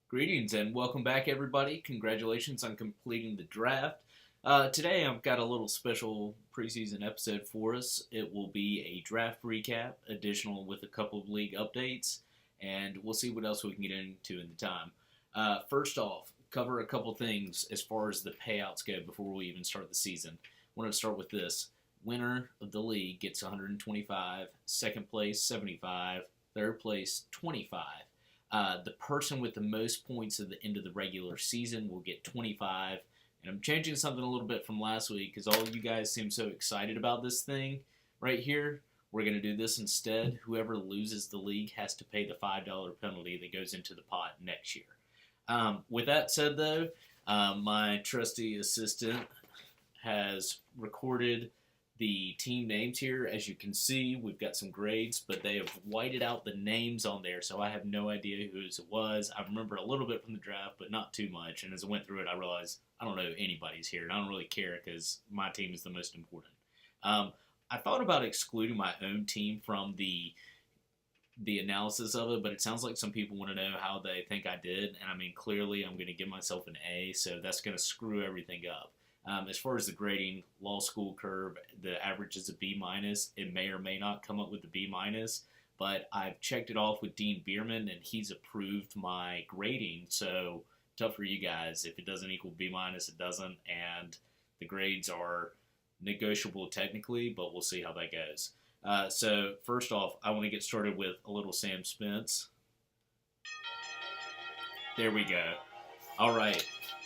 Greetings and welcome back, everybody. Congratulations on completing the draft. Today, I've got a little special preseason episode for us. It will be a draft recap, additional with a couple of league updates, and we'll see what else we can get into in the time. First off, cover a couple things as far as the payouts go before we even start the season. I want to start with this. Winner of the league gets 125, second place 75, third place 25. The person with the most points at the end of the regular season will get 25. And I'm changing something a little bit from last week because all you guys seem so excited about this thing right here. We're going to do this instead. Whoever loses the league has to pay the $5 penalty that goes into the pot next year. With that said, though, my trusty assistant has recorded the team names here. As you can see, we've got some grades, but they have whited out the names on there, so I have no idea whose it was. I remember a little bit from the draft, but not too much. And as I went through it, I realized I don't know anybody's here, and I don't really care because my team is the most important. I thought about excluding my own team from the analysis of it, but it sounds like some people want to know how they think I did. And I mean, clearly I'm going to give myself an A, so that's going to screw everything up. As far as the grading law school curve, the average is a B minus. It may or may not come up with the B minus, but I've checked it off with Dean Bierman, and he's approved my grading. So tough for you guys. If it doesn't equal B minus, it doesn't, and the grades are negotiable technically, but we'll see how that goes. So first off, I want to get started with a little Sam Spence. There we go. All right.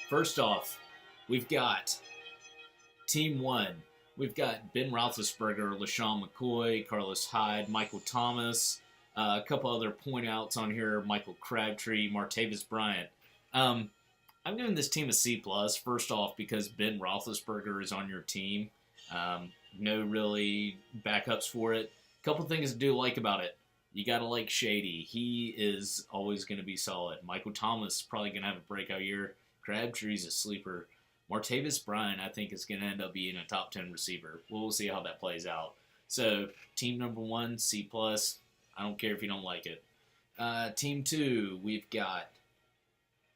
First off, we've got Team 1. We've got Ben Roethlisberger, LaShawn McCoy, Carlos Hyde, Michael Thomas, a couple other point outs on here, Michael Crabtree, Martavis Bryant. I'm giving this team a C+, first off, because Ben Roethlisberger is on your team. No really backups for it. A couple things to do like about it. You got to like Shady. He is always going to be solid. Michael Thomas is probably going to have a breakout year. Crabtree's a sleeper. Martavis Bryant, I think, is going to end up being a top 10 receiver. We'll see how that plays out. So, team number 1, C+. I don't care if you don't like it. Team 2, we've got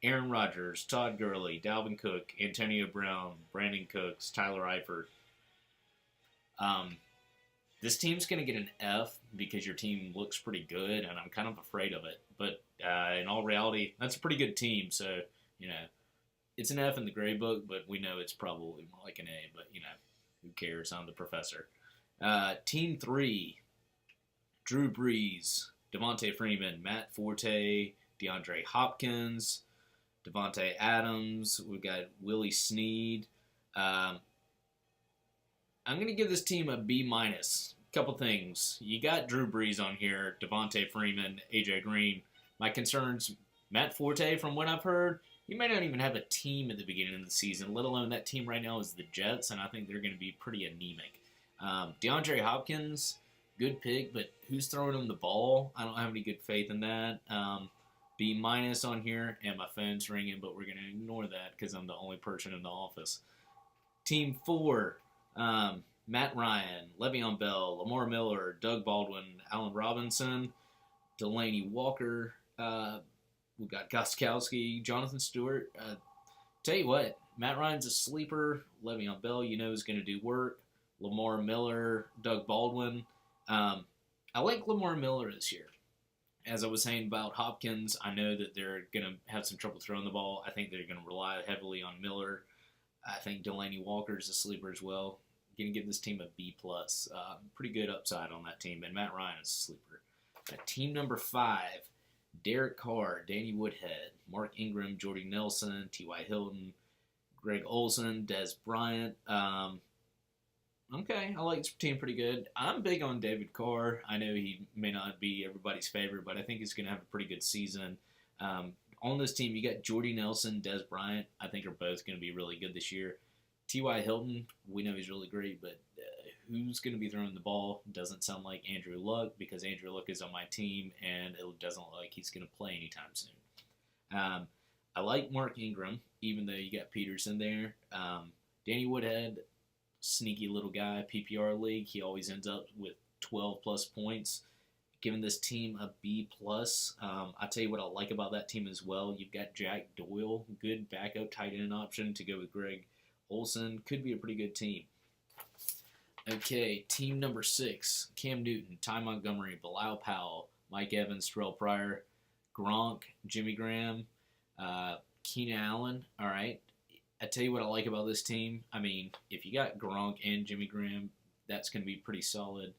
Aaron Rodgers, Todd Gurley, Dalvin Cook, Antonio Brown, Brandon Cooks, Tyler Eifert. This team's going to get an F because your team looks pretty good, and I'm kind of afraid of it. But in all reality, that's a pretty good team, so, it's an F in the grade book, but we know it's probably more like an A, but, who cares? I'm the professor. Team 3, Drew Brees, Devontae Freeman, Matt Forte, DeAndre Hopkins, Devontae Adams. We've got Willie Snead. I'm going to give this team a B minus. Couple things. You got Drew Brees on here, Devontae Freeman, AJ Green. My concerns, Matt Forte, from what I've heard, he may not even have a team at the beginning of the season, let alone that team right now is the Jets, and I think they're going to be pretty anemic. DeAndre Hopkins, good pick, but who's throwing him the ball? I don't have any good faith in that. B minus on here, and my phone's ringing, but we're going to ignore that because I'm the only person in the office. Team 4, Matt Ryan, Le'Veon Bell, Lamar Miller, Doug Baldwin, Allen Robinson, Delaney Walker. We've got Gostkowski, Jonathan Stewart. Tell you what, Matt Ryan's a sleeper. Le'Veon Bell, is going to do work. Lamar Miller, Doug Baldwin. I like Lamar Miller this year. As I was saying about Hopkins, I know that they're going to have some trouble throwing the ball. I think they're going to rely heavily on Miller. I think Delaney Walker's a sleeper as well. I'm going to give this team a B+. Pretty good upside on that team. And Matt Ryan is a sleeper. Team number 5. Derek Carr, Danny Woodhead, Mark Ingram, Jordy Nelson, T.Y. Hilton, Greg Olsen, Des Bryant. Okay, I like this team pretty good. I'm big on David Carr. I know he may not be everybody's favorite, but I think he's going to have a pretty good season. On this team, you got Jordy Nelson, Des Bryant. I think are both going to be really good this year. T.Y. Hilton, we know he's really great, but who's going to be throwing the ball? Doesn't sound like Andrew Luck because Andrew Luck is on my team, and it doesn't look like he's going to play anytime soon. I like Mark Ingram, even though you got Peterson there. Danny Woodhead, sneaky little guy, PPR league. He always ends up with 12-plus points. Giving this team a B plus. I tell you what I like about that team as well. You've got Jack Doyle, good backup tight end option to go with Greg Olson. Could be a pretty good team. Okay, team number 6: Cam Newton, Ty Montgomery, Bilal Powell, Mike Evans, Terrell Pryor, Gronk, Jimmy Graham, Keenan Allen. All right. I tell you what I like about this team. I mean, if you got Gronk and Jimmy Graham, that's going to be pretty solid.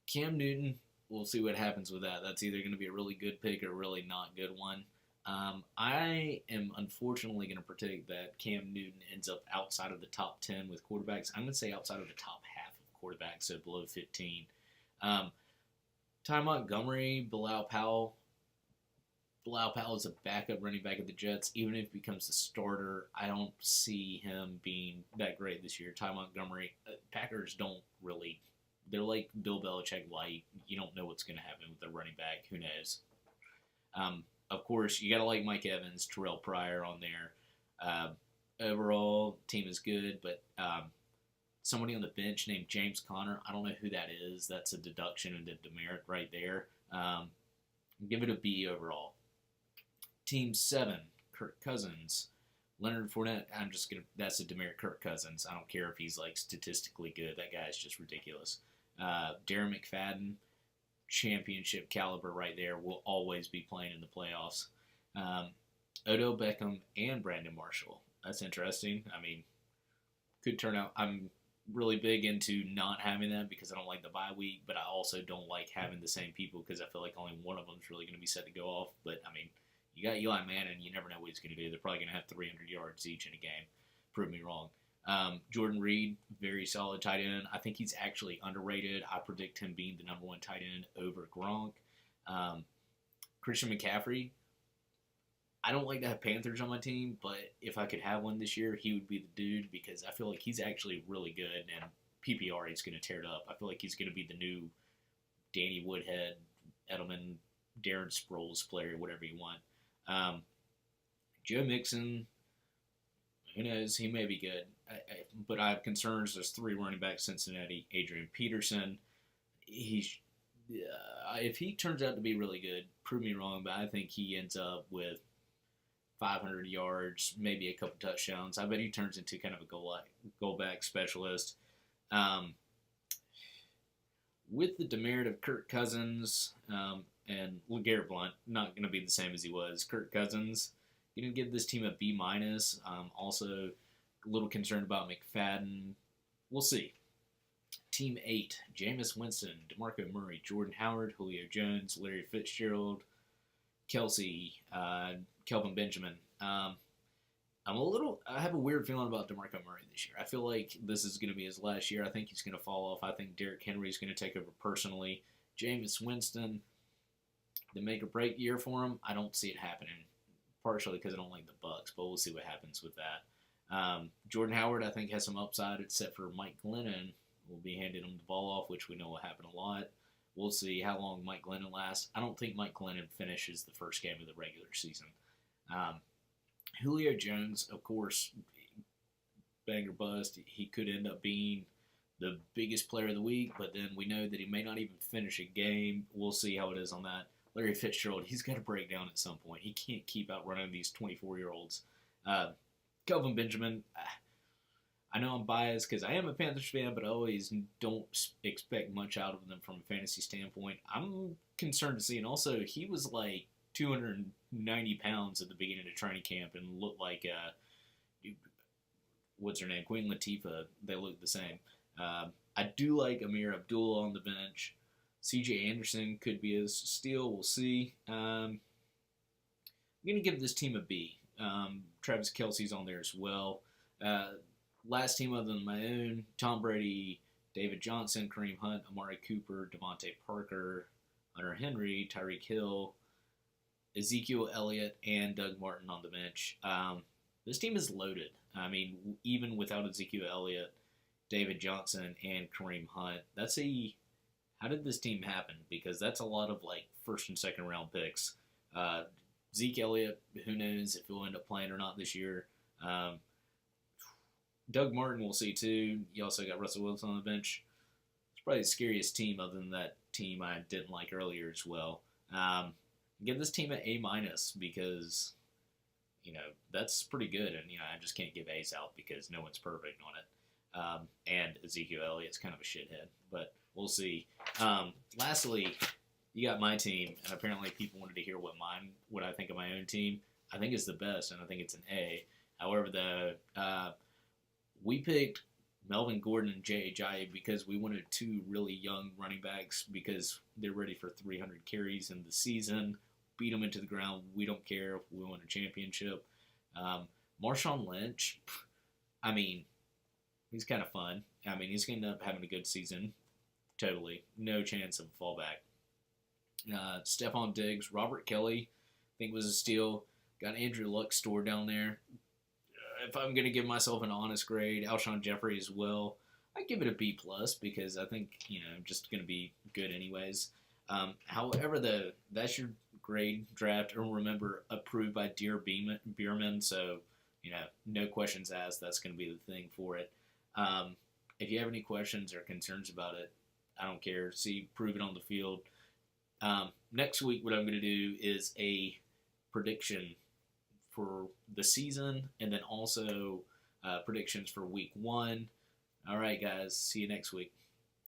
Cam Newton, we'll see what happens with that. That's either going to be a really good pick or a really not good one. I am unfortunately going to predict that Cam Newton ends up outside of the top 10 with quarterbacks. I'm going to say outside of the top half of quarterbacks, so below 15. Ty Montgomery, Bilal Powell. Bilal Powell is a backup running back of the Jets. Even if he becomes the starter, I don't see him being that great this year. Ty Montgomery, Packers don't really. They're like Bill Belichick light. You don't know what's going to happen with their running back. Who knows? Of course, you got to like Mike Evans, Terrell Pryor on there. Overall, team is good, but somebody on the bench named James Conner, I don't know who that is. That's a deduction and a demerit right there. Give it a B overall. Team 7, Kirk Cousins. Leonard Fournette, that's a demerit. Kirk Cousins. I don't care if he's like statistically good. That guy is just ridiculous. Darren McFadden, championship caliber right there, will always be playing in the playoffs. Odell Beckham and Brandon Marshall. That's interesting. I mean, could turn out. I'm really big into not having that because I don't like the bye week, but I also don't like having the same people because I feel like only one of them is really going to be set to go off. But, I mean, you got Eli Manning, you never know what he's going to do. They're probably going to have 300 yards each in a game. Prove me wrong. Jordan Reed, very solid tight end. I think he's actually underrated. I predict him being the number 1 tight end over Gronk. Christian McCaffrey, I don't like to have Panthers on my team, but if I could have one this year, he would be the dude because I feel like he's actually really good, and PPR, he's going to tear it up. I feel like he's going to be the new Danny Woodhead, Edelman, Darren Sproles player, whatever you want. Joe Mixon, who knows? He may be good. But I have concerns. There's 3 running backs, Cincinnati. Adrian Peterson. If he turns out to be really good, prove me wrong, but I think he ends up with 500 yards, maybe a couple touchdowns. I bet he turns into kind of a goal back specialist. With the demerit of Kirk Cousins and LeGarrette Blount, not going to be the same as he was. Kirk Cousins, going to give this team a B-. Also, a little concerned about McFadden. We'll see. Team 8, Jameis Winston, DeMarco Murray, Jordan Howard, Julio Jones, Larry Fitzgerald, Kelsey, Kelvin Benjamin. I have a weird feeling about DeMarco Murray this year. I feel like this is going to be his last year. I think he's going to fall off. I think Derrick Henry is going to take over personally. Jameis Winston, the make or break year for him, I don't see it happening. Partially because I don't like the Bucks, but we'll see what happens with that. Jordan Howard, I think, has some upside, except for Mike Glennon will be handing him the ball off, which we know will happen a lot. We'll see how long Mike Glennon lasts. I don't think Mike Glennon finishes the first game of the regular season. Julio Jones, of course, banger bust. He could end up being the biggest player of the week, but then we know that he may not even finish a game. We'll see how it is on that. Larry Fitzgerald, he's got to break down at some point. He can't keep outrunning these 24-year-olds. Kelvin Benjamin, I know I'm biased because I am a Panthers fan, but I always don't expect much out of them from a fantasy standpoint. I'm concerned to see, and also he was like 290 pounds at the beginning of training camp and looked like, what's her name, Queen Latifah. They look the same. I do like Amir Abdullah on the bench. C.J. Anderson could be a steal. We'll see. I'm going to give this team a B. Travis Kelce's on there as well. Last team other than my own, Tom Brady, David Johnson, Kareem Hunt, Amari Cooper, Devontae Parker, Hunter Henry, Tyreek Hill, Ezekiel Elliott, and Doug Martin on the bench. This team is loaded. I mean, even without Ezekiel Elliott, David Johnson, and Kareem Hunt, how did this team happen? Because that's a lot of like first and second round picks. Zeke Elliott, who knows if he'll end up playing or not this year. Doug Martin, we'll see too. You also got Russell Wilson on the bench. It's probably the scariest team other than that team I didn't like earlier as well. Give this team an A minus because that's pretty good, and I just can't give A's out because no one's perfect on it. And Ezekiel Elliott's kind of a shithead, but we'll see. Lastly, you got my team, and apparently people wanted to hear what I think of my own team. I think it's the best, and I think it's an A. However, we picked Melvin Gordon and Jay Ajayi because we wanted two really young running backs because they're ready for 300 carries in the season. Beat them into the ground. We don't care if we win a championship. Marshawn Lynch, I mean, he's kind of fun. I mean, he's going to end up having a good season. Totally. No chance of a fallback. Stephon Diggs, Robert Kelly, I think was a steal. Got Andrew Luck's store down there. If I'm going to give myself an honest grade, Alshon Jeffrey as well, I give it a B+ because I think, just going to be good anyways. However, that's your grade draft. And remember, approved by Dear Bierman, so, no questions asked. That's going to be the thing for it. If you have any questions or concerns about it, I don't care. See, prove it on the field. Next week, what I'm going to do is a prediction for the season and then also predictions for week 1. All right, guys. See you next week.